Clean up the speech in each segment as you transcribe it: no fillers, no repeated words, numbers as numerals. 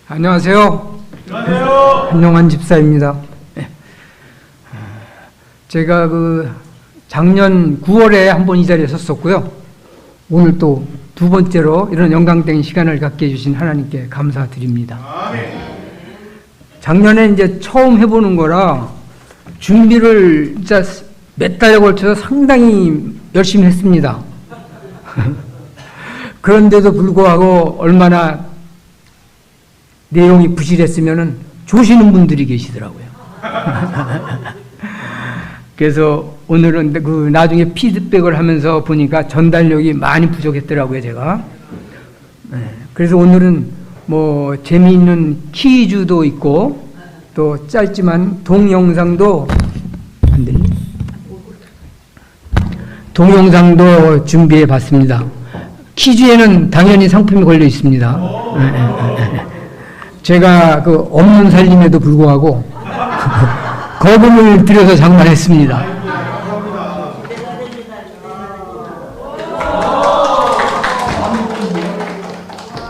안녕하세요. 안녕하세요. 한용환 집사입니다. 제가 작년 9월에 한번 이 자리에 섰었고요. 오늘 또 두 번째로 이런 영광된 시간을 갖게 해주신 하나님께 감사드립니다. 작년에 이제 처음 해보는 거라 준비를 진짜 몇 달에 걸쳐서 상당히 열심히 했습니다. 그런데도 불구하고 얼마나 내용이 부실했으면은 조시는 분들이 계시더라고요. 그래서 오늘은 나중에 피드백을 하면서 보니까 전달력이 많이 부족했더라고요, 제가. 그래서 오늘은 뭐 재미있는 퀴즈도 있고 또 짧지만 동영상도 안 들리? 동영상도 준비해 봤습니다. 퀴즈에는 당연히 상품이 걸려 있습니다. 제가 없는 살림에도 불구하고 거금을 들여서 장만했습니다.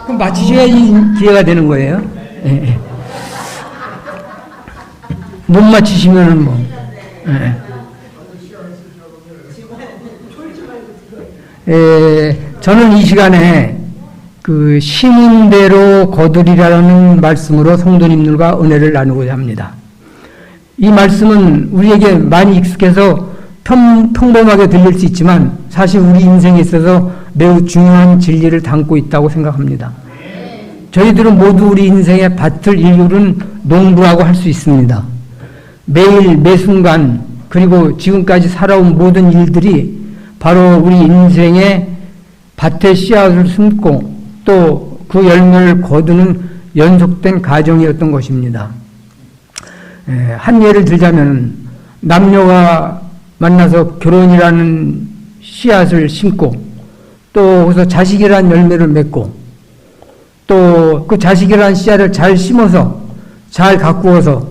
그럼 맞히셔야 기회가 되는 거예요. 못 맞히시면은 뭐. 저는 이 시간에 심은 대로 거두리라는 말씀으로 성도님들과 은혜를 나누고자 합니다. 이 말씀은 우리에게 많이 익숙해서 평범하게 들릴 수 있지만 사실 우리 인생에 있어서 매우 중요한 진리를 담고 있다고 생각합니다. 저희들은 모두 우리 인생의 밭을 일구는 농부라고 할 수 있습니다. 매일 매순간 그리고 지금까지 살아온 모든 일들이 바로 우리 인생의 밭에 씨앗을 심고 또 그 열매를 거두는 연속된 과정이었던 것입니다. 한 예를 들자면 남녀가 만나서 결혼이라는 씨앗을 심고 또 거기서 자식이라는 열매를 맺고 또 그 자식이라는 씨앗을 잘 심어서 잘 가꾸어서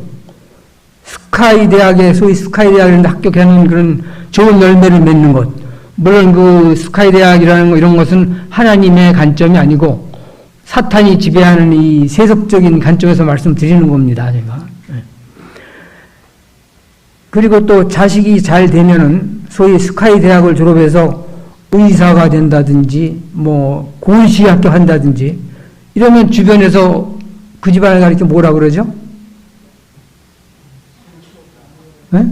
스카이 대학에 소위 스카이 대학에 합격하는 그런 좋은 열매를 맺는 것. 물론 스카이 대학이라는 거 이런 것은 하나님의 관점이 아니고 사탄이 지배하는 이 세속적인 관점에서 말씀드리는 겁니다, 제가. 그리고 또 자식이 잘 되면은 소위 스카이 대학을 졸업해서 의사가 된다든지 뭐 고시 합격한다든지 이러면 주변에서 그 집안을 가리켜 뭐라 그러죠? 네?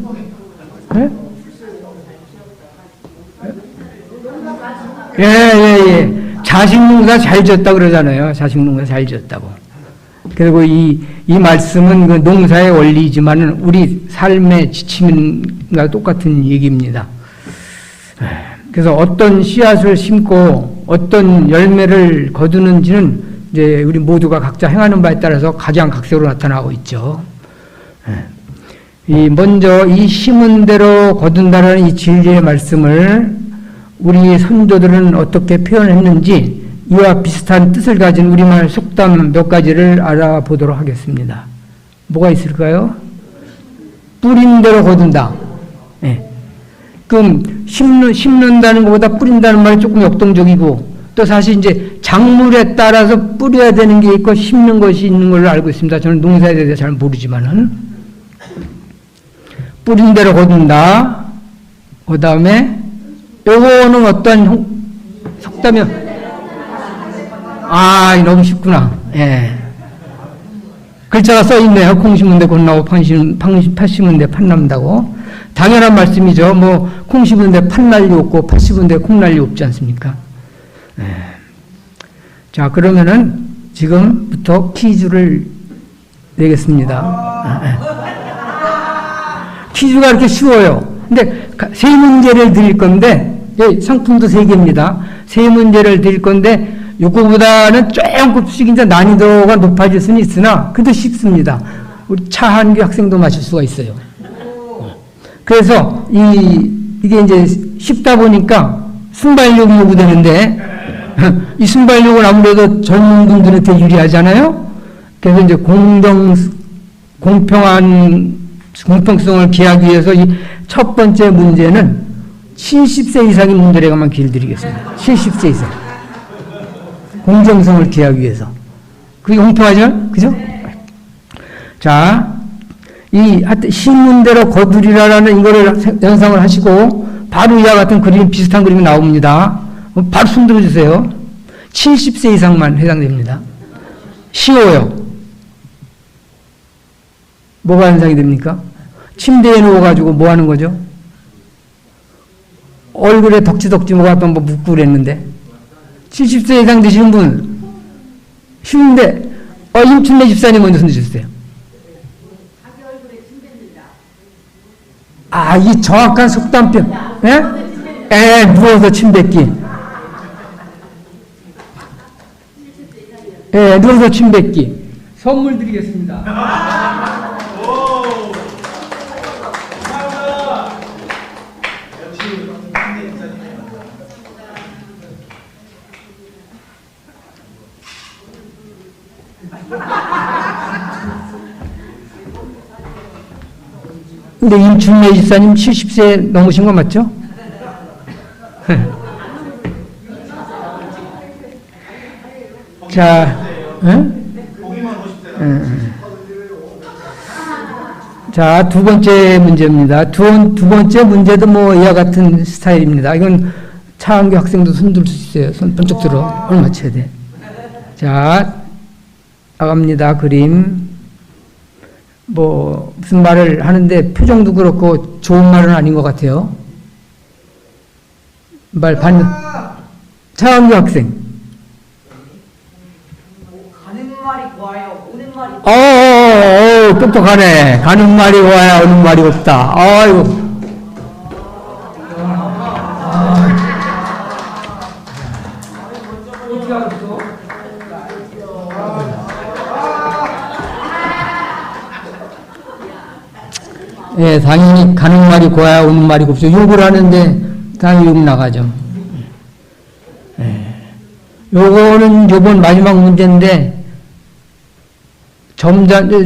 네? 예. 자식 농사 잘 지었다 그러잖아요. 자식 농사 잘 지었다고. 그리고 이 말씀은 농사의 원리이지만은 우리 삶의 지침과 똑같은 얘기입니다. 그래서 어떤 씨앗을 심고 어떤 열매를 거두는지는 이제 우리 모두가 각자 행하는 바에 따라서 각양각색으로 나타나고 있죠. 먼저 이 심은 대로 거둔다라는 이 진리의 말씀을 우리 선조들은 어떻게 표현했는지 이와 비슷한 뜻을 가진 우리말 속담 몇 가지를 알아보도록 하겠습니다. 뭐가 있을까요? 뿌린 대로 거둔다. 그럼 심는다는 것보다 뿌린다는 말이 조금 역동적이고 또 사실 이제 작물에 따라서 뿌려야 되는 게 있고 심는 것이 있는 걸로 알고 있습니다. 저는 농사에 대해서 잘 모르지만은 뿌린 대로 거둔다. 그 다음에 요거는 어떤 속담이요? 너무 쉽구나. 글자가 써있네요. 콩 심은 데 곤나고 팥 심은 데 팥 남다고. 당연한 말씀이죠. 콩 심은 데 팥 난리 없고 팥 심은 데 콩 난리 없지 않습니까? 자, 그러면은 지금부터 퀴즈를 내겠습니다. 퀴즈가 이렇게 쉬워요. 근데 세 문제를 드릴 건데, 상품도 3개입니다. 세 문제를 드릴 건데, 요거보다는 조금씩 이제 난이도가 높아질 수는 있으나, 그래도 쉽습니다. 우리 차한규 학생도 마실 수가 있어요. 그래서, 이게 이제 쉽다 보니까 순발력이 요구되는데, 이 순발력은 아무래도 젊은 분들한테 유리하잖아요? 그래서 이제 공평성을 기하기 위해서 이 첫 번째 문제는 70세 이상인 분들에게만 기회를 드리겠습니다. 70세 이상. 공정성을 기하기 위해서. 그게 공평하죠? 그죠? 자, 하여튼 신문대로 거두리라라는 이거를 연상을 하시고, 바로 이와 같은 그림, 비슷한 그림이 나옵니다. 바로 손 들어주세요. 70세 이상만 해당됩니다. 쉬워요. 뭐가 현상이 됩니까? 침대에 누워가지고 뭐 하는 거죠? 얼굴에 덕지덕지 뭐가 뭐 묻고 그랬는데, 70세 이상 되시는 분, 쉬운데, 임춘래 집사님 먼저 손 드셨어요. 이 정확한 속담표. 예? 누워서 침 뱉기. 예, 누워서 침 뱉기. 선물 드리겠습니다. 근데 임춘래 집사님 70세 넘으신 거 맞죠? 자, 자, 두 번째 문제입니다. 두 번째 문제도 뭐 이와 같은 스타일입니다. 이건 차은규 학생도 손 들 수 있어요. 손 번쩍 들어. 오늘 맞춰야 돼. 자, 나갑니다. 그림. 뭐 무슨 말을 하는데 표정도 그렇고 좋은 말은 아닌 것 같아요. 말 받는 차은규 학생. 가는 말이 고와요. 오는 말이 똑똑하네. 가는 말이 고와야 오는 말이 없다. 아이고. 예, 당연히 가는 말이 고와야 오는 말이 곱죠. 욕을 하는데 당연히 욕 나가죠. 예. 요거는 요번 마지막 문제인데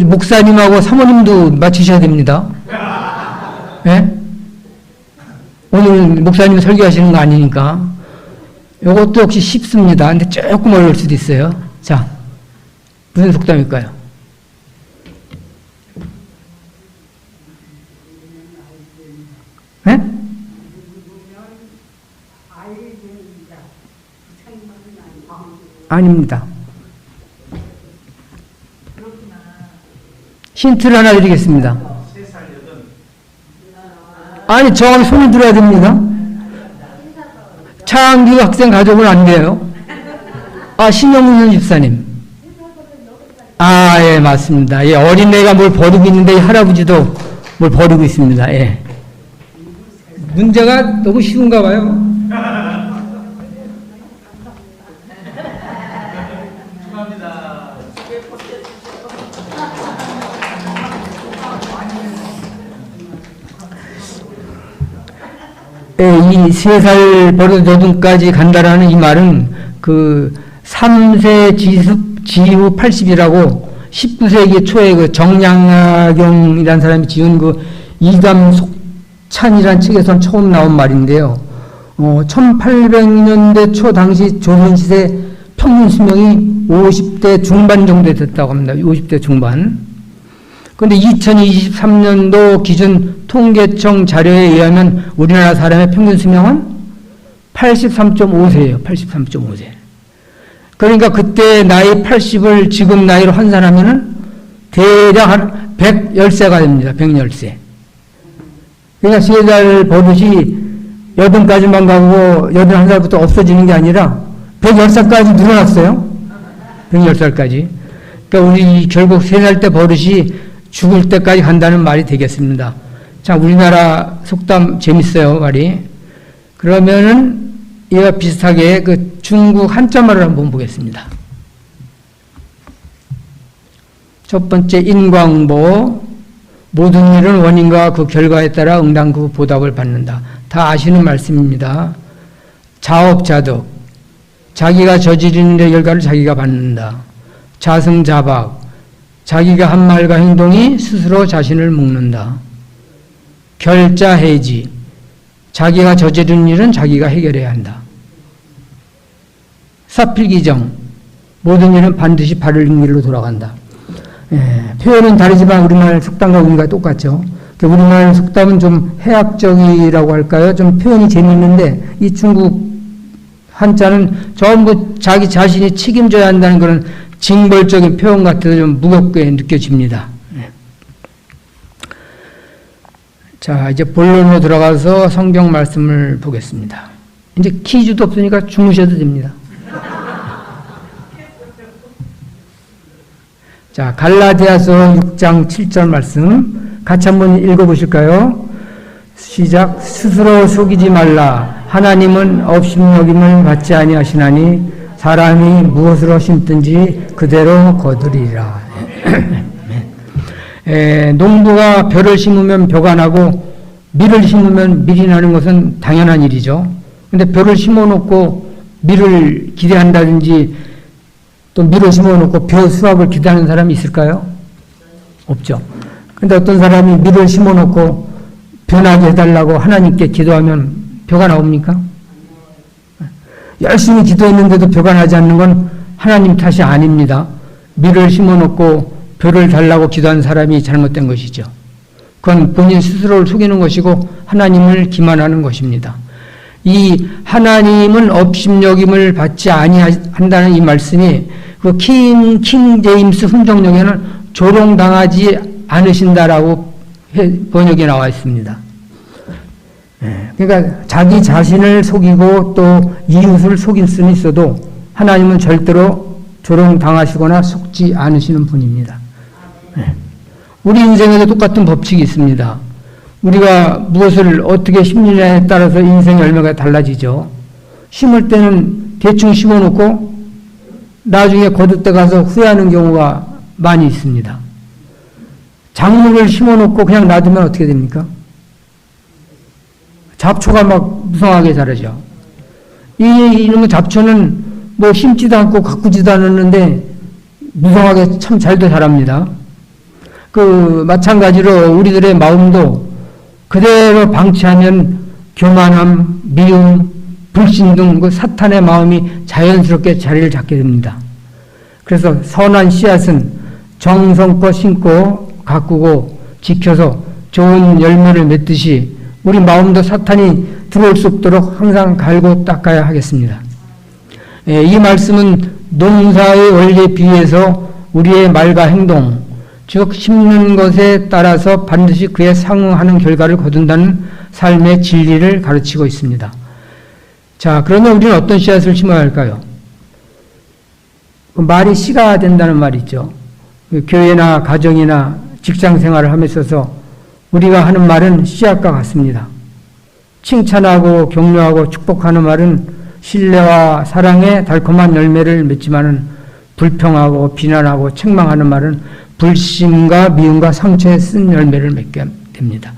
목사님하고 사모님도 맞히셔야 됩니다. 예? 오늘 목사님 설교하시는 거 아니니까. 요것도 역시 쉽습니다. 근데 조금 어려울 수도 있어요. 자, 무슨 속담일까요? 네? 아닙니다. 힌트를 하나 드리겠습니다. 아니, 정확히 손을 들어야 됩니다. 차은규 학생 가족은 안 돼요. 신영문 집사님. 예, 맞습니다. 예, 어린애가 뭘 버리고 있는데, 이 할아버지도 뭘 버리고 있습니다. 예. 문제가 너무 쉬운가 봐요. 예, 이 3살 버릇 여든까지 간다라는 이 말은 그 3세 지후 80이라고 19세기 초에 그 정량경이라는 사람이 지은 그 이감속찬이라는 책에서 처음 나온 말인데요. 1800년대 초 당시 조선시대 평균 수명이 50대 중반 정도 됐다고 합니다. 50대 중반. 그런데 2023년도 기준 통계청 자료에 의하면 우리나라 사람의 평균 수명은 83.5세예요. 83.5세. 그러니까 그때 나이 80을 지금 나이로 환산하면은 대략 한 110세가 됩니다. 110세. 그러니까 3살 버릇이 80까지만 가고 81살부터 없어지는 게 아니라 110살까지 늘어났어요. 110살까지. 그러니까 우리 결국 3살 때 버릇이 죽을 때까지 간다는 말이 되겠습니다. 자, 우리나라 속담 재밌어요, 말이. 그러면은 이와 비슷하게 그 중국 한자말을 한번 보겠습니다. 첫 번째, 인광보. 모든 일은 원인과 그 결과에 따라 응당 그 보답을 받는다. 다 아시는 말씀입니다. 자업자득. 자기가 저지르는 데 결과를 자기가 받는다. 자승자박. 자기가 한 말과 행동이 스스로 자신을 묶는다. 결자해지. 자기가 저지른 일은 자기가 해결해야 한다. 사필기정. 모든 일은 반드시 바른 길로 돌아간다. 표현은 다르지만 우리말 속담과 의미가 똑같죠. 우리말 속담은 좀 해학적이라고 할까요? 좀 표현이 재밌는데 이 중국 한자는 전부 자기 자신이 책임져야 한다는 그런 징벌적인 표현 같아서 좀 무겁게 느껴집니다. 자, 이제 본론으로 들어가서 성경 말씀을 보겠습니다. 이제 퀴즈도 없으니까 주무셔도 됩니다. 자, 갈라디아서 6장 7절 말씀 같이 한번 읽어보실까요? 시작. 스스로 속이지 말라. 하나님은 업신여김을 받지 아니하시나니 사람이 무엇으로 심든지 그대로 거두리라. 농부가 벼를 심으면 벼가 나고 밀을 심으면 밀이 나는 것은 당연한 일이죠. 근데 벼를 심어놓고 밀을 기대한다든지 또 밀을 심어놓고 벼 수확을 기대하는 사람이 있을까요? 없죠. 근데 어떤 사람이 밀을 심어놓고 벼 나게 해달라고 하나님께 기도하면 벼가 나옵니까? 열심히 기도했는데도 벼가 나지 않는 건 하나님 탓이 아닙니다. 밀을 심어놓고 벼를 달라고 기도한 사람이 잘못된 것이죠. 그건 본인 스스로를 속이는 것이고 하나님을 기만하는 것입니다. 이 하나님은 업신여김을 받지 아니한다는 이 말씀이 그 킹 제임스 훈정령에는 조롱당하지 않으신다라고 번역에 나와 있습니다. 그러니까 자기 자신을 속이고 또 이웃을 속일 수는 있어도 하나님은 절대로 조롱당하시거나 속지 않으시는 분입니다. 우리 인생에도 똑같은 법칙이 있습니다. 우리가 무엇을 어떻게 심느냐에 따라서 인생의 열매가 달라지죠. 심을 때는 대충 심어놓고 나중에 거둘 때 가서 후회하는 경우가 많이 있습니다. 작물을 심어놓고 그냥 놔두면 어떻게 됩니까? 잡초가 막 무성하게 자라죠. 이런 잡초는 뭐 심지도 않고 가꾸지도 않았는데 무성하게 참 잘도 자랍니다. 마찬가지로 우리들의 마음도 그대로 방치하면 교만함, 미움, 불신 등 그 사탄의 마음이 자연스럽게 자리를 잡게 됩니다. 그래서 선한 씨앗은 정성껏 심고 가꾸고 지켜서 좋은 열매를 맺듯이 우리 마음도 사탄이 들어올 수 없도록 항상 갈고 닦아야 하겠습니다. 이 말씀은 농사의 원리에 비해서 우리의 말과 행동, 즉 심는 것에 따라서 반드시 그에 상응하는 결과를 거둔다는 삶의 진리를 가르치고 있습니다. 자, 그러면 우리는 어떤 씨앗을 심어야 할까요? 말이 씨가 된다는 말이 있죠. 교회나 가정이나 직장 생활을 함에 있어서 우리가 하는 말은 씨앗과 같습니다. 칭찬하고 격려하고 축복하는 말은 신뢰와 사랑의 달콤한 열매를 맺지만은 불평하고 비난하고 책망하는 말은 불신과 미움과 상처에 쓴 열매를 맺게 됩니다.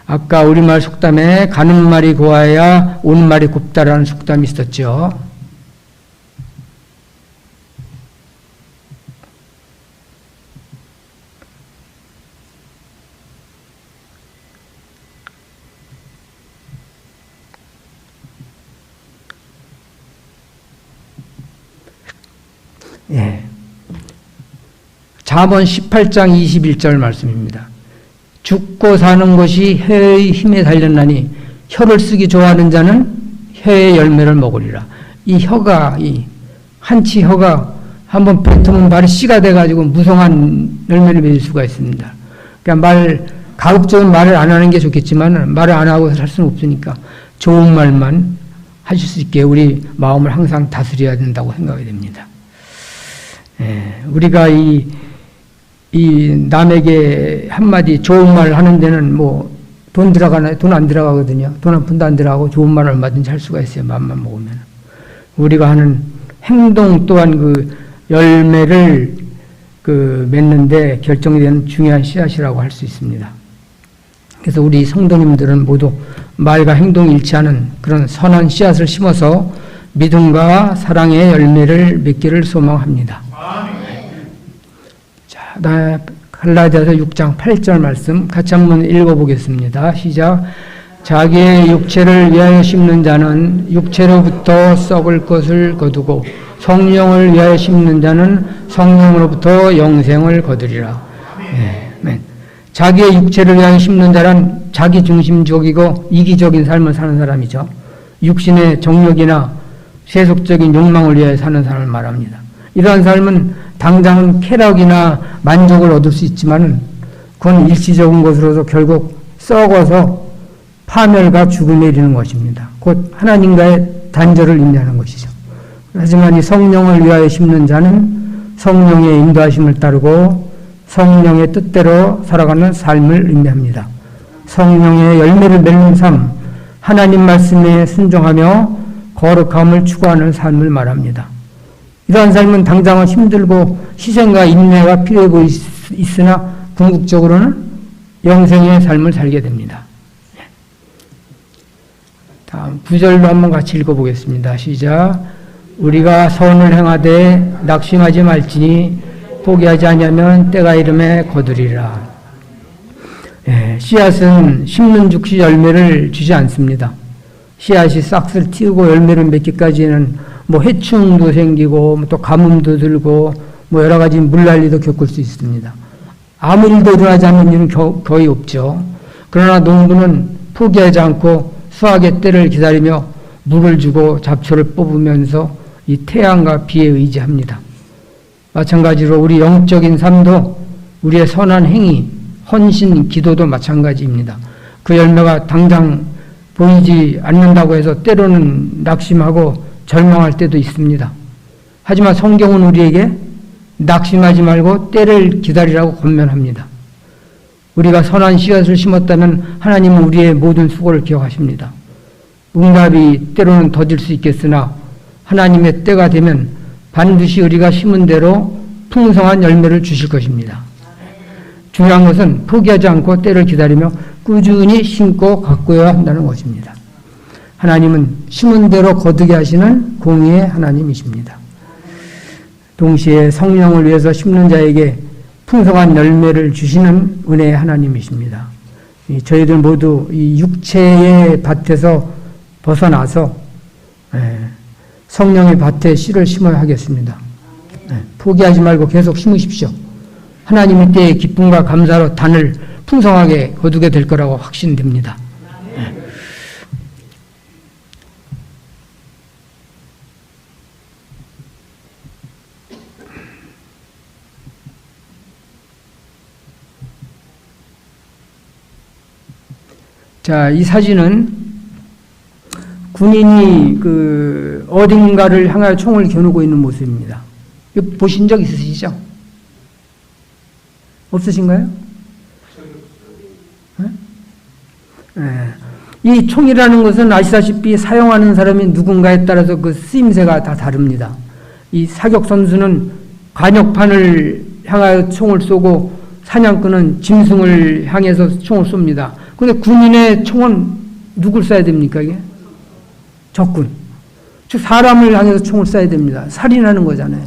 아까 우리말 속담에 가는 말이 고와야 오는 말이 곱다라는 속담이 있었죠. 잠언 18장 21절 말씀입니다. 죽고 사는 것이 혀의 힘에 달렸나니 혀를 쓰기 좋아하는 자는 혀의 열매를 먹으리라. 이 혀가, 이 한치 혀가 한번 뱉으면 말이 씨가 돼가지고 무성한 열매를 맺을 수가 있습니다. 그러니까 가급적인 말을 안 하는 게 좋겠지만 말을 안 하고 살 수는 없으니까 좋은 말만 하실 수 있게 우리 마음을 항상 다스려야 된다고 생각이 됩니다. 우리가 이 남에게 한마디 좋은 말 하는 데는 뭐 돈 들어가나, 돈 안 들어가거든요. 돈 한 푼도 안 들어가고 좋은 말을 얼마든지 할 수가 있어요. 마음만 먹으면. 우리가 하는 행동 또한 그 열매를 맺는데 결정이 되는 중요한 씨앗이라고 할 수 있습니다. 그래서 우리 성도님들은 모두 말과 행동이 일치하는 그런 선한 씨앗을 심어서 믿음과 사랑의 열매를 맺기를 소망합니다. 자, 갈라디아서 6장 8절 말씀 같이 한번 읽어보겠습니다. 시작. 자기의 육체를 위하여 심는 자는 육체로부터 썩을 것을 거두고 성령을 위하여 심는 자는 성령으로부터 영생을 거두리라. 아멘. 자기의 육체를 위하여 심는 자란 자기 중심적이고 이기적인 삶을 사는 사람이죠. 육신의 정욕이나 세속적인 욕망을 위하여 사는 사람을 말합니다. 이러한 삶은 당장은 쾌락이나 만족을 얻을 수 있지만 그건 일시적인 것으로서 결국 썩어서 파멸과 죽음에 이르는 것입니다. 곧 하나님과의 단절을 의미하는 것이죠. 하지만 이 성령을 위하여 심는 자는 성령의 인도하심을 따르고 성령의 뜻대로 살아가는 삶을 의미합니다. 성령의 열매를 맺는 삶, 하나님 말씀에 순종하며 거룩함을 추구하는 삶을 말합니다. 이러한 삶은 당장은 힘들고 희생과 인내가 필요해 보이으나 궁극적으로는 영생의 삶을 살게 됩니다. 다음 9절로 한번 같이 읽어보겠습니다. 시작. 우리가 선을 행하되 낙심하지 말지니 포기하지 아니하면 때가 이름에 거두리라. 씨앗은 심는 즉시 열매를 주지 않습니다. 씨앗이 싹을 틔우고 열매를 맺기까지는 해충도 생기고 또 가뭄도 들고 여러 가지 물난리도 겪을 수 있습니다. 아무 일도 일어나지 않는 일은 거의 없죠. 그러나 농부는 포기하지 않고 수확의 때를 기다리며 물을 주고 잡초를 뽑으면서 이 태양과 비에 의지합니다. 마찬가지로 우리 영적인 삶도 우리의 선한 행위, 헌신, 기도도 마찬가지입니다. 그 열매가 당장 보이지 않는다고 해서 때로는 낙심하고 절망할 때도 있습니다. 하지만 성경은 우리에게 낙심하지 말고 때를 기다리라고 권면합니다. 우리가 선한 씨앗을 심었다면 하나님은 우리의 모든 수고를 기억하십니다. 응답이 때로는 더딜 수 있겠으나 하나님의 때가 되면 반드시 우리가 심은 대로 풍성한 열매를 주실 것입니다. 중요한 것은 포기하지 않고 때를 기다리며 꾸준히 심고 가꾸어야 한다는 것입니다. 하나님은 심은 대로 거두게 하시는 공의의 하나님이십니다. 동시에 성령을 위해서 심는 자에게 풍성한 열매를 주시는 은혜의 하나님이십니다. 저희들 모두 이 육체의 밭에서 벗어나서 성령의 밭에 씨를 심어야 하겠습니다. 포기하지 말고 계속 심으십시오. 하나님의 때에 기쁨과 감사로 단을 풍성하게 거두게 될 거라고 확신됩니다. 자, 이 사진은 군인이 어딘가를 향하여 총을 겨누고 있는 모습입니다. 이거 보신 적 있으시죠? 없으신가요? 이 총이라는 것은 아시다시피 사용하는 사람이 누군가에 따라서 그 쓰임새가 다 다릅니다. 이 사격 선수는 관역판을 향하여 총을 쏘고 사냥꾼은 짐승을 향해서 총을 쏩니다. 그런데 군인의 총은 누굴 쏴야 됩니까, 이게? 적군. 즉, 사람을 향해서 총을 쏴야 됩니다. 살인하는 거잖아요.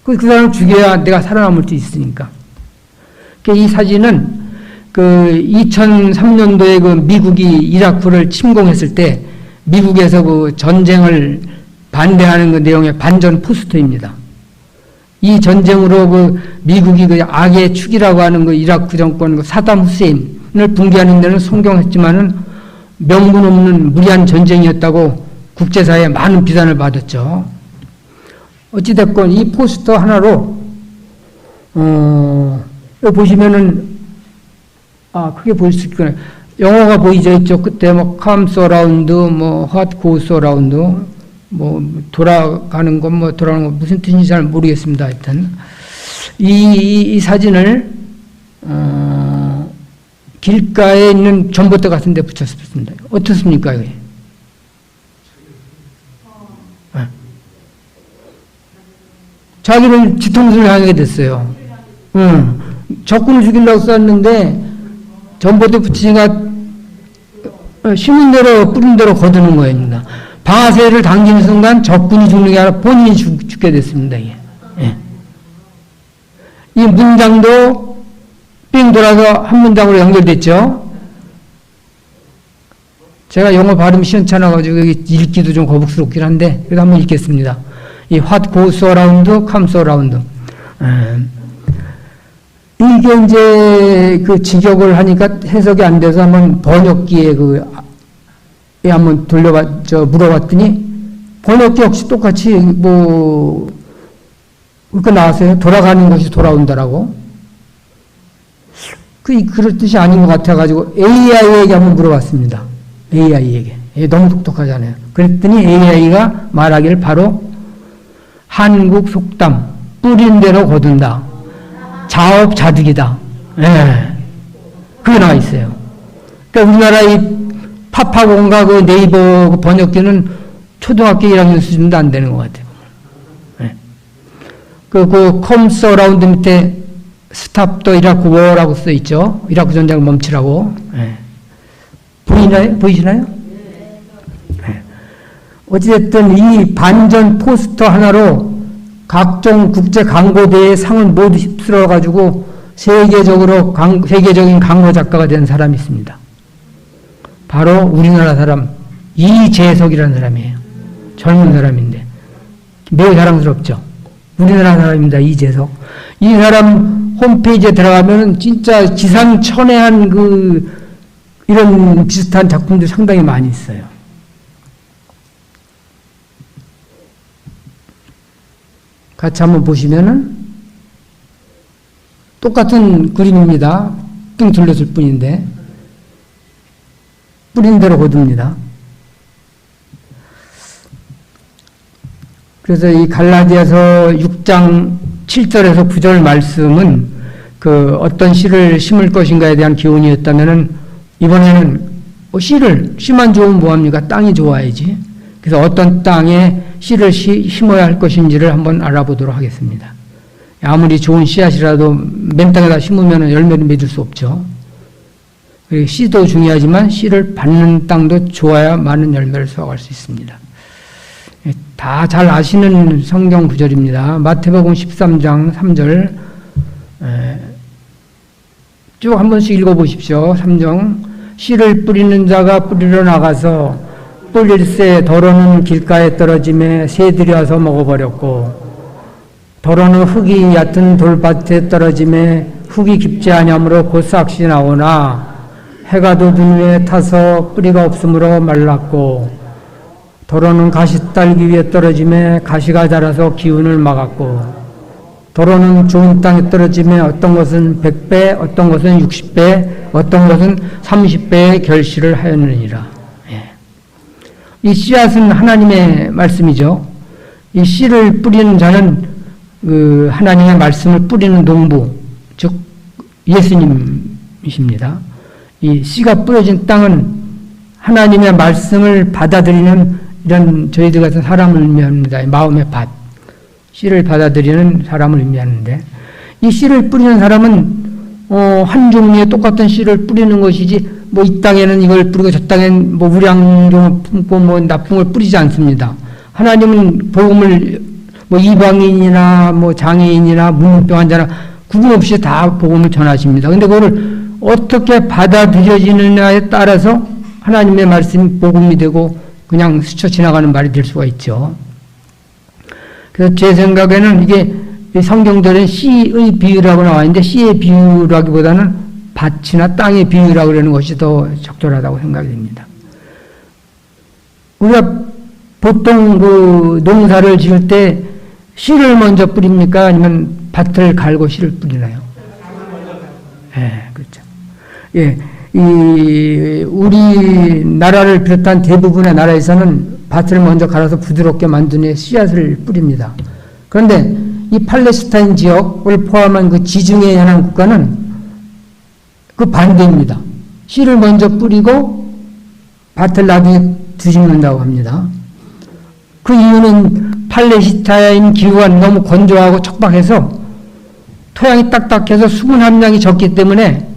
그 사람을 죽여야 내가 살아남을 수 있으니까. 이 사진은 2003년도에 미국이 이라크를 침공했을 때 미국에서 그 전쟁을 반대하는 그 내용의 반전 포스터입니다. 이 전쟁으로 미국이 악의 축이라고 하는 이라크 정권 사담 후세인을 붕괴하는 데는 성공했지만은 명분 없는 무리한 전쟁이었다고 국제사회에 많은 비난을 받았죠. 어찌됐건 이 포스터 하나로 여기 보시면은 크게 보일 수 있겠네요. 영어가 보이죠, 이쪽 끝에 come surround, what goes surround, 돌아가는 건 돌아가는 건 무슨 뜻인지 잘 모르겠습니다. 하여튼 이 사진을 길가에 있는 전봇대 같은 데 붙였습니다. 어떻습니까, 이게? 자기를 뒤통수를 향하게 됐어요. 적군을 죽이려고 쐈는데 전봇대 붙이니까 심은 대로 뿌린 대로 거두는 거입니다. 방아쇠를 당기는 순간 적군이 죽는 게 아니라 본인이 죽게 됐습니다. 이게. 이 문장도 삥 돌아서 한 문장으로 연결됐죠. 제가 영어 발음이 시원찮아가지고 읽기도 좀 거북스럽긴 한데 그래도 한번 읽겠습니다. 이 what goes around comes around. 이게 이제 그 직역을 하니까 해석이 안 돼서 한번 번역기에 한번 물어봤더니 번역기 역시 똑같이 그렇게 나왔어요. 돌아가는 것이 돌아온다라고. 그럴 뜻이 아닌 것 같아가지고 AI에게 한번 물어봤습니다. AI에게. 너무 똑똑하잖아요. 그랬더니 AI가 말하기를 바로 한국 속담, 뿌린 대로 거둔다. 자업자득이다. 예. 그게 나와 있어요. 그러니까 우리나라 이 파파고인가 그 네이버 그 번역기는 초등학교 1학년 수준도 안 되는 것 같아요. 예. 그 comes around 밑에 stop the Iraq war라고 써 있죠. 이라크 전쟁을 멈추라고. 예. 보이시나요? 예. 어찌됐든 이 반전 포스터 하나로 각종 국제 광고대회 상을 모두 휩쓸어가지고 세계적인 광고 작가가 된 사람이 있습니다. 바로 우리나라 사람 이재석이라는 사람이에요. 젊은 사람인데 매우 자랑스럽죠. 우리나라 사람입니다. 이재석. 이 사람 홈페이지에 들어가면 진짜 기상천외한 이런 비슷한 작품들 상당히 많이 있어요. 같이 한번 보시면은 똑같은 그림입니다. 뚱 둘렀을 뿐인데 뿌린 대로 거둡니다. 그래서 이 갈라디아서 6장 7절에서 9절 말씀은 어떤 씨를 심을 것인가에 대한 기원이었다면은 이번에는 씨만 좋으면 뭐합니까? 땅이 좋아야지. 그래서 어떤 땅에 씨를 심어야 할 것인지를 한번 알아보도록 하겠습니다. 아무리 좋은 씨앗이라도 맨 땅에다 심으면 열매를 맺을 수 없죠. 씨도 중요하지만 씨를 받는 땅도 좋아야 많은 열매를 수확할 수 있습니다. 다 잘 아시는 성경 구절입니다. 마태복음 13장 3절 쭉 한 번씩 읽어보십시오. 3장 씨를 뿌리는 자가 뿌리러 나가서 뿌릴새 더러는 길가에 떨어짐에 새들이 와서 먹어버렸고 더러는 흙이 얕은 돌밭에 떨어짐에 흙이 깊지 아니하므로 곧 싹시 나오나 해가 돋은 위에 타서 뿌리가 없으므로 말랐고 더러는 가시딸기 위에 떨어짐에 가시가 자라서 기운을 막았고 더러는 좋은 땅에 떨어짐에 어떤 것은 100배 어떤 것은 60배 어떤 것은 30배의 결실을 하였느니라. 이 씨앗은 하나님의 말씀이죠. 이 씨를 뿌리는 자는 하나님의 말씀을 뿌리는 농부, 즉 예수님이십니다. 이 씨가 뿌려진 땅은 하나님의 말씀을 받아들이는 이런 저희들 같은 사람을 의미합니다. 마음의 밭, 씨를 받아들이는 사람을 의미하는데 이 씨를 뿌리는 사람은 한 종류의 똑같은 씨를 뿌리는 것이지 이 땅에는 이걸 뿌리고 저 땅엔 우량종을 품고 나쁜 걸 뿌리지 않습니다. 하나님은 복음을 이방인이나 장애인이나 문병 환자나 구분 없이 다 복음을 전하십니다. 근데 그거를 어떻게 받아들여지느냐에 따라서 하나님의 말씀이 복음이 되고 그냥 스쳐 지나가는 말이 될 수가 있죠. 그래서 제 생각에는 이게 성경들은 씨의 비유라고 나와 있는데 씨의 비유라기보다는 밭이나 땅의 비유라고 그러는 것이 더 적절하다고 생각이 됩니다. 우리가 보통 농사를 지을 때 씨를 먼저 뿌립니까? 아니면 밭을 갈고 씨를 뿌리나요? 그렇죠. 우리 나라를 비롯한 대부분의 나라에서는 밭을 먼저 갈아서 부드럽게 만든 후에 씨앗을 뿌립니다. 그런데 이 팔레스타인 지역을 포함한 지중해 연안 국가는 반대입니다. 씨를 먼저 뿌리고 밭을 나중에 뒤집는다고 합니다. 그 이유는 팔레스타인 기후가 너무 건조하고 척박해서 토양이 딱딱해서 수분 함량이 적기 때문에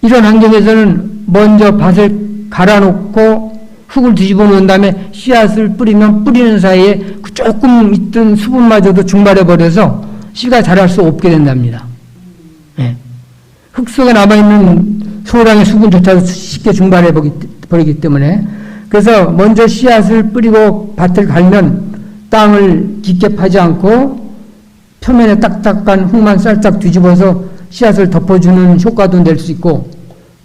이런 환경에서는 먼저 밭을 갈아놓고 흙을 뒤집어 놓은 다음에 씨앗을 뿌리면 뿌리는 사이에 조금 있던 수분마저도 증발해버려서 씨가 자랄 수 없게 된답니다. 흙 속에 남아있는 소량의 수분조차도 쉽게 증발해버리기 때문에 그래서 먼저 씨앗을 뿌리고 밭을 갈면 땅을 깊게 파지 않고 표면에 딱딱한 흙만 살짝 뒤집어서 씨앗을 덮어주는 효과도 낼 수 있고,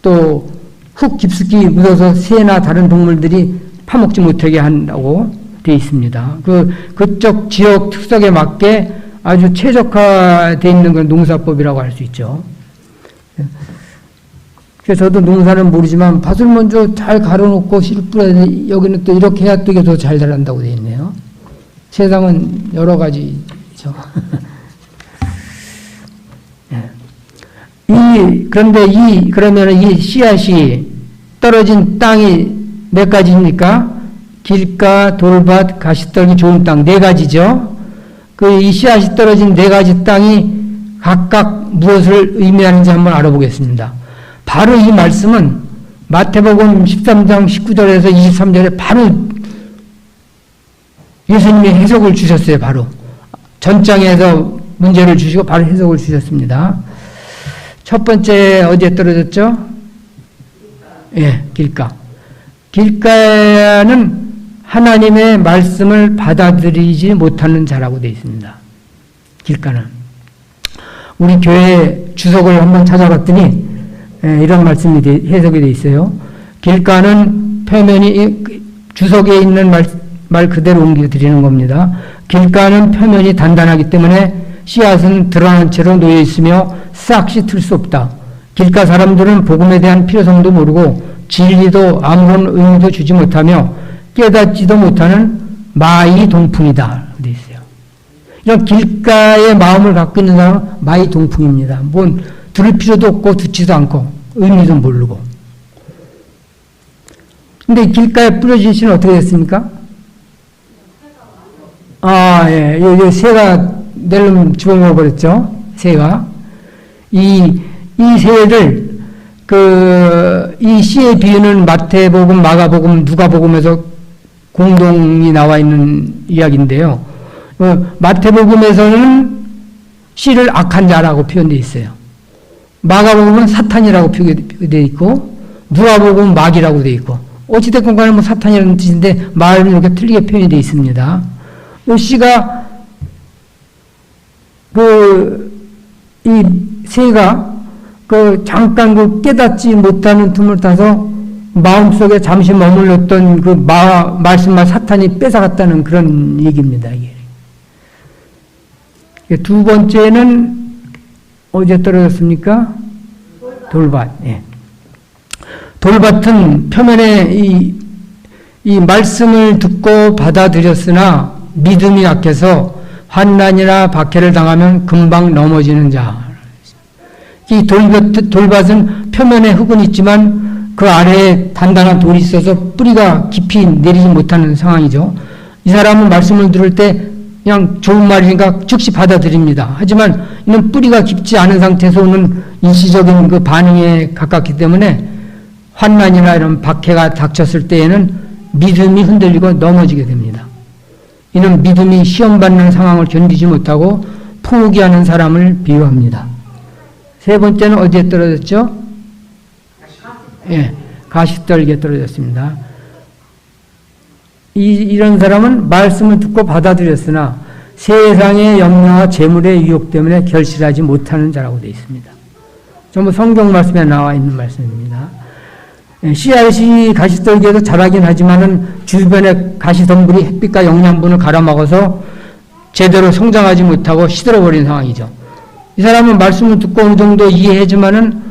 또 흙 깊숙이 묻어서 새나 다른 동물들이 파먹지 못하게 한다고 되어 있습니다. 그쪽 지역 특성에 맞게 아주 최적화되어 있는 그런 농사법이라고 할 수 있죠. 그래서 저도 농사는 모르지만 밭을 먼저 잘 가로놓고 씨를 뿌려야 돼. 여기는 또 이렇게 해야 이게 더 잘 자란다고 되어 있네요. 세상은 여러 가지죠. 그러면 이 씨앗이 떨어진 땅이 몇 가지입니까? 길가, 돌밭, 가시떨기, 좋은 땅, 네 가지죠. 이 씨앗이 떨어진 네 가지 땅이 각각 무엇을 의미하는지 한번 알아보겠습니다. 바로 이 말씀은 마태복음 13장 19절에서 23절에 바로 예수님이 해석을 주셨어요. 바로 전장에서 문제를 주시고 바로 해석을 주셨습니다. 첫 번째 어디에 떨어졌죠? 예, 길가. 길가는 하나님의 말씀을 받아들이지 못하는 자라고 되어 있습니다. 길가는. 우리 교회 주석을 한번 찾아봤더니 이런 말씀이 해석이 되어 있어요. 길가는 표면이 주석에 있는 말 그대로 옮겨드리는 겁니다. 길가는 표면이 단단하기 때문에 씨앗은 드러난 채로 놓여 있으며 싹 씻을 수 없다. 길가 사람들은 복음에 대한 필요성도 모르고 진리도 아무런 의미도 주지 못하며 깨닫지도 못하는 마이 동풍이다. 되어 있어요. 이런 길가의 마음을 갖고 있는 사람은 마이 동풍입니다. 뭔 들을 필요도 없고 듣지도 않고 의미도 모르고. 근데 길가에 뿌려진 씨는 어떻게 됐습니까? 예. 요 새가 낼름 집어먹어버렸죠. 새가. 이 새를, 이 씨의 비유는 마태복음, 마가복음, 누가복음에서 공동이 나와 있는 이야기인데요. 마태복음에서는 씨를 악한 자라고 표현되어 있어요. 마가복음은 사탄이라고 표기되어 있고, 누가복음은 마귀라고 되어 있고, 어찌됐건 간에 사탄이라는 뜻인데, 말은 이렇게 틀리게 표현이 되어 있습니다. 이 씨가, 이 새가, 잠깐 깨닫지 못하는 틈을 타서, 마음속에 잠시 머물렀던 말씀만 사탄이 뺏어갔다는 그런 얘기입니다, 이게. 두 번째는, 어디에 떨어졌습니까? 돌밭. 예. 돌밭은 표면에 이 말씀을 듣고 받아들였으나 믿음이 약해서 환난이나 박해를 당하면 금방 넘어지는 자. 이 돌밭은 표면에 흙은 있지만 그 아래에 단단한 돌이 있어서 뿌리가 깊이 내리지 못하는 상황이죠. 이 사람은 말씀을 들을 때 그냥 좋은 말이니까 즉시 받아들입니다. 하지만 이는 뿌리가 깊지 않은 상태에서 오는 일시적인 그 반응에 가깝기 때문에 환난이나 이런 박해가 닥쳤을 때에는 믿음이 흔들리고 넘어지게 됩니다. 이는 믿음이 시험받는 상황을 견디지 못하고 포기하는 사람을 비유합니다. 세 번째는 어디에 떨어졌죠? 예, 가시떨기에 떨어졌습니다. 이런 사람은 말씀을 듣고 받아들였으나 세상의 염려와 재물의 유혹 때문에 결실하지 못하는 자라고 되어 있습니다. 전부 성경 말씀에 나와 있는 말씀입니다. 씨앗이 가시떨기에도 자라긴 하지만은 주변에 가시덤불이 햇빛과 영양분을 갈아먹어서 제대로 성장하지 못하고 시들어버린 상황이죠. 이 사람은 말씀을 듣고 어느 정도 이해하지만은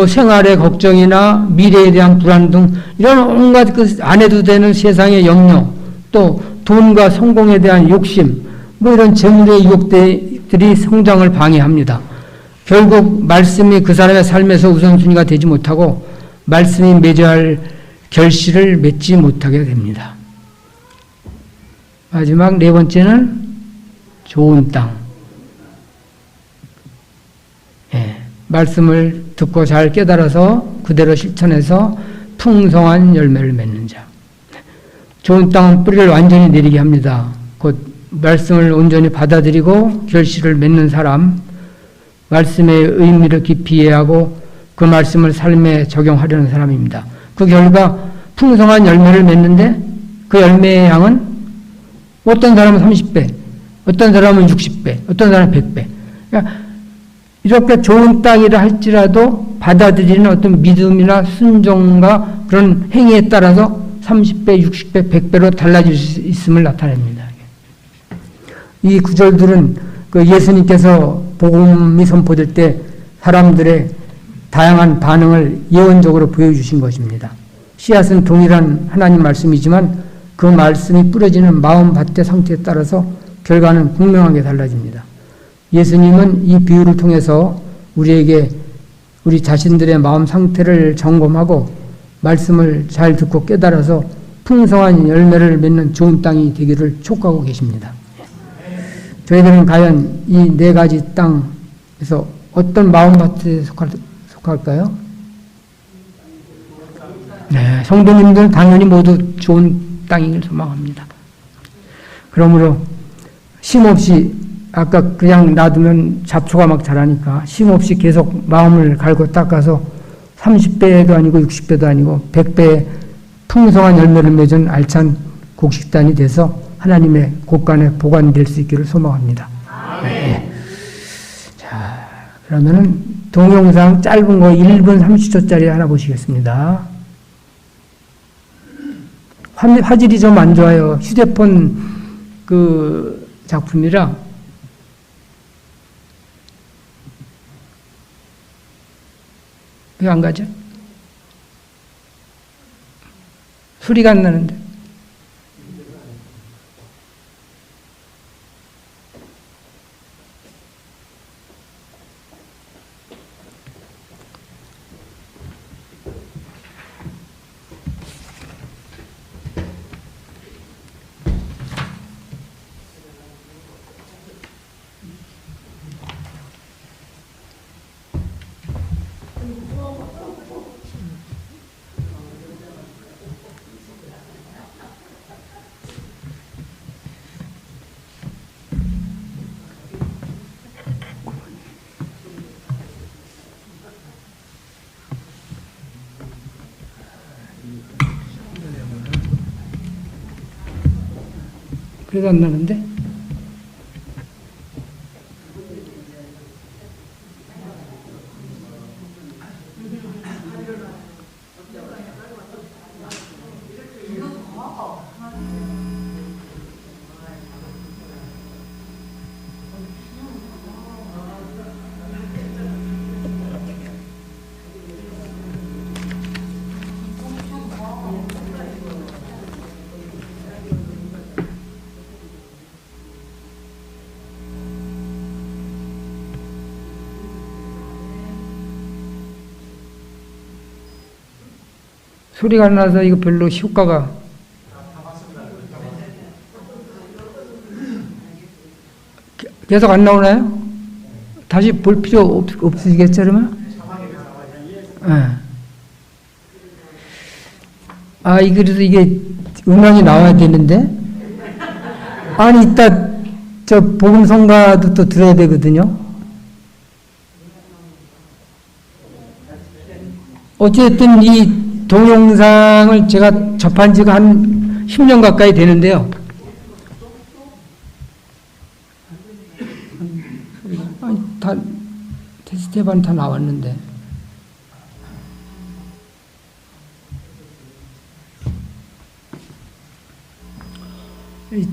생활의 걱정이나 미래에 대한 불안 등 이런 온갖 안 해도 되는 세상의 염려, 또 돈과 성공에 대한 욕심, 이런 재물의 유혹들이 성장을 방해합니다. 결국 말씀이 그 사람의 삶에서 우선순위가 되지 못하고 말씀이 맺어야 할 결실을 맺지 못하게 됩니다. 마지막 네 번째는 좋은 땅. 말씀을 듣고 잘 깨달아서 그대로 실천해서 풍성한 열매를 맺는 자. 좋은 땅은 뿌리를 완전히 내리게 합니다. 곧 말씀을 온전히 받아들이고 결실을 맺는 사람, 말씀의 의미를 깊이 이해하고 그 말씀을 삶에 적용하려는 사람입니다. 그 결과 풍성한 열매를 맺는데 그 열매의 양은 어떤 사람은 30배, 어떤 사람은 60배, 어떤 사람은 100배. 그러니까 이렇게 좋은 땅이라 할지라도 받아들이는 어떤 믿음이나 순종과 그런 행위에 따라서 30배, 60배, 100배로 달라질 수 있음을 나타냅니다. 이 구절들은 그 예수님께서 복음이 선포될 때 사람들의 다양한 반응을 예언적으로 보여주신 것입니다. 씨앗은 동일한 하나님 말씀이지만 그 말씀이 뿌려지는 마음밭의 상태에 따라서 결과는 분명하게 달라집니다. 예수님은 이 비유를 통해서 우리에게 우리 자신들의 마음 상태를 점검하고 말씀을 잘 듣고 깨달아서 풍성한 열매를 맺는 좋은 땅이 되기를 촉구하고 계십니다. 저희들은 과연 이 네 가지 땅에서 어떤 마음밭에 속할까요? 네, 성도님들 당연히 모두 좋은 땅이길 소망합니다. 그러므로 쉼없이 아까 그냥 놔두면 잡초가 막 자라니까 쉼없이 계속 마음을 갈고 닦아서 30배도 아니고 60배도 아니고 100배의 풍성한 열매를 맺은 알찬 곡식단이 돼서 하나님의 곳간에 보관될 수 있기를 소망합니다. 네. 자, 그러면은 동영상 짧은 거 1분 30초짜리 하나 보시겠습니다. 화질이 좀 안 좋아요. 휴대폰 그 작품이라. 왜 안 가죠? 소리가 안 나는데. 그래도 안 나는데? 소리가 안 나서 이거 별로 효과가. 계속 안 나오나요? 다시 볼 필요 없으시겠죠, 그러면? 네. 그래서 이게 음악이 나와야 되는데? 아니, 이따 저 복음 성가도 또 들어야 되거든요? 어쨌든 이 동영상을 제가 접한 지가 한 10년 가까이 되는데요. 다 테스트 해봤는데 다 나왔는데.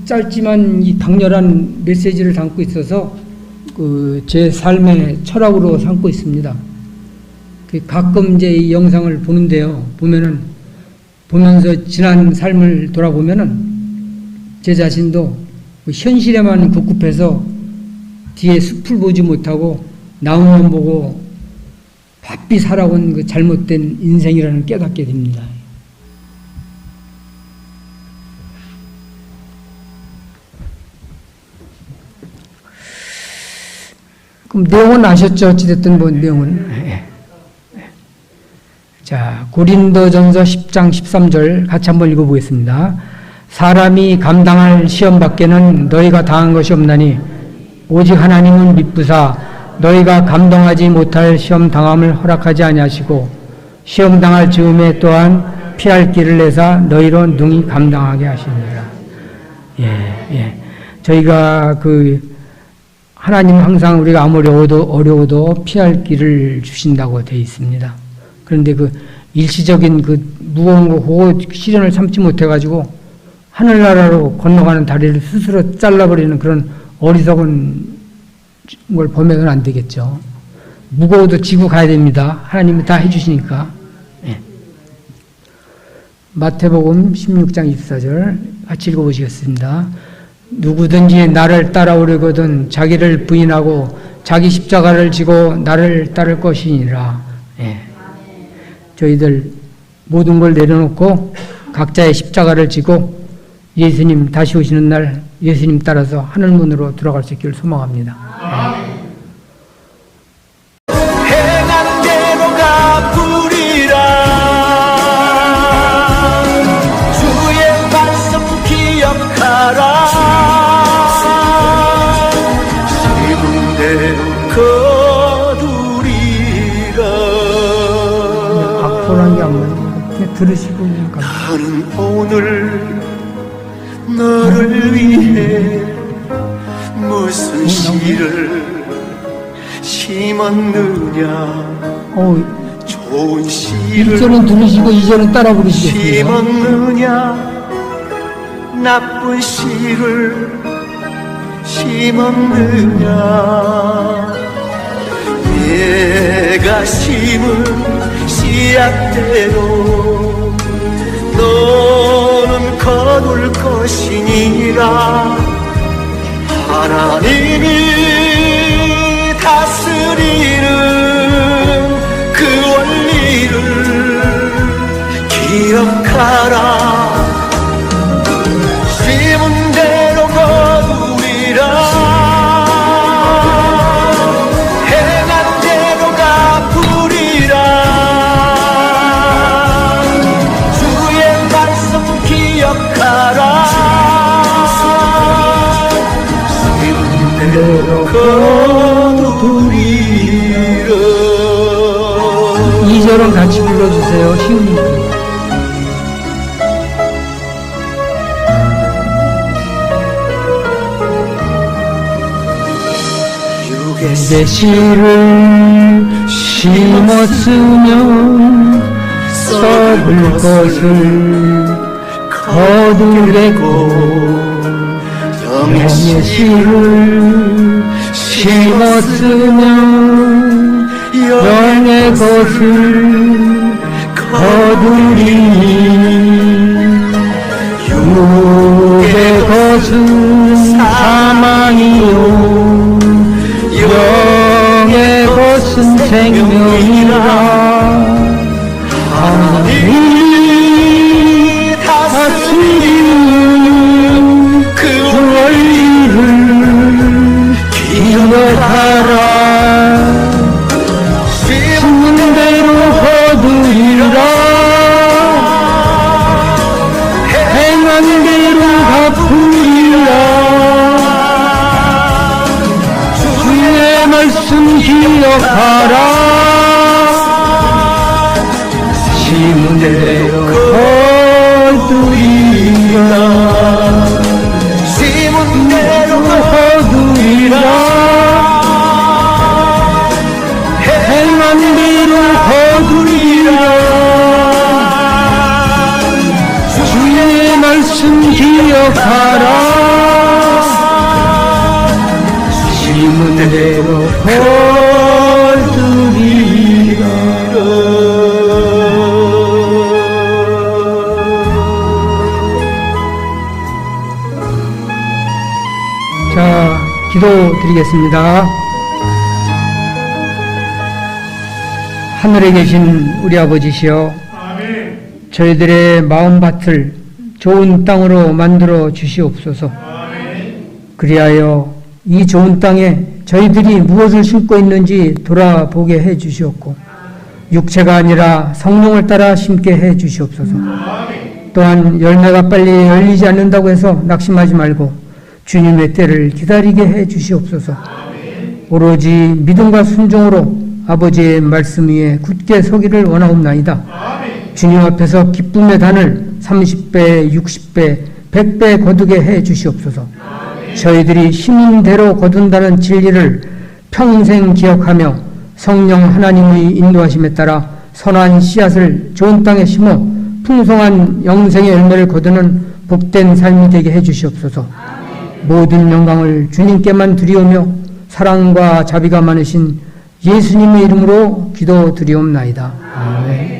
짧지만 이 강렬한 메시지를 담고 있어서 제 삶의 철학으로 삼고 있습니다. 가끔 이제 이 영상을 보는데요. 보면서 지난 삶을 돌아보면은 제 자신도 현실에만 국급해서 뒤에 숲을 보지 못하고 나무만 보고 바삐 살아온 그 잘못된 인생이라는 깨닫게 됩니다. 그럼 내용은 아셨죠? 어찌됐든 뭐 내용은. 자, 고린도전서 10장 13절 같이 한번 읽어보겠습니다. 사람이 감당할 시험 밖에는 너희가 당한 것이 없나니 오직 하나님은 미쁘사 너희가 감당하지 못할 시험 당함을 허락하지 아니하시고 시험 당할 즈음에 또한 피할 길을 내사 너희로 능히 감당하게 하시니라. 예. 저희가 하나님 항상 우리가 아무리 어려워도 피할 길을 주신다고 되어 있습니다. 그런데 일시적인 무거운 그거 시련을 참지 못해가지고 하늘나라로 건너가는 다리를 스스로 잘라버리는 그런 어리석은 걸 보면은 안 되겠죠. 무거워도 지고 가야 됩니다. 하나님이 다 해주시니까. 예. 마태복음 16장 24절 같이 읽어보시겠습니다. 누구든지 나를 따라오려거든 자기를 부인하고 자기 십자가를 지고 나를 따를 것이니라. 예. 저희들 모든 걸 내려놓고 각자의 십자가를 지고 예수님 다시 오시는 날 예수님 따라서 하늘문으로 들어갈 수 있기를 소망합니다. 행한 대로 갚으리라. 주의 말씀 기억하라. 심은 대로 거두리라. 악보란 게 안 맞는 거 들으시고 갑니다. 나는 오늘 너를 위해 무슨 씨를 심었느냐. 좋은 씨를 1절은 들으시고 2절은 따라 부르시겠습니다. 심었느냐. 나쁜 씨를 심었느냐. 내가 심은 씨앗대로 너는 거둘 것이니라. 하나님이 다스리는 그 원리를 기억하라. 심은 대로 거두리라. 행한 대로 갚으리라. 주의 말씀 기억하라. 심은 대로 거두리라. 2절은 같이 불러주세요. 쉬우니까. 내 씨를 심었으면 썩을 것을 거두겠고 영의 씨를 심었으면 영의 것을 거두리니 육의 것은 사망이요 영의 것은 생명이라. 하나님이 다스리는 그 원리를 기억하라. 심은 대로 거두리라. 행한 대로 갚으리라. 말씀 기억하라. 심은 대로 거두리라. 심은 대로 거두리라. 행한 대로 거두리라. 주의 말씀 기억하라. 심은 대로 거두리라. 자, 기도 드리겠습니다. 하늘에 계신 우리 아버지시여, 저희들의 마음밭을 좋은 땅으로 만들어 주시옵소서. 그리하여 이 좋은 땅에 저희들이 무엇을 심고 있는지 돌아보게 해 주시옵고 육체가 아니라 성령을 따라 심게 해 주시옵소서. 또한 열매가 빨리 열리지 않는다고 해서 낙심하지 말고 주님의 때를 기다리게 해 주시옵소서. 오로지 믿음과 순종으로 아버지의 말씀 위에 굳게 서기를 원하옵나이다. 주님 앞에서 기쁨의 단을 30배, 60배, 100배 거두게 해 주시옵소서. 저희들이 힘인 대로 거둔다는 진리를 평생 기억하며 성령 하나님의 인도하심에 따라 선한 씨앗을 좋은 땅에 심어 풍성한 영생의 열매를 거두는 복된 삶이 되게 해 주시옵소서. 모든 영광을 주님께만 드리오며 사랑과 자비가 많으신 예수님의 이름으로 기도드리옵나이다. 아멘.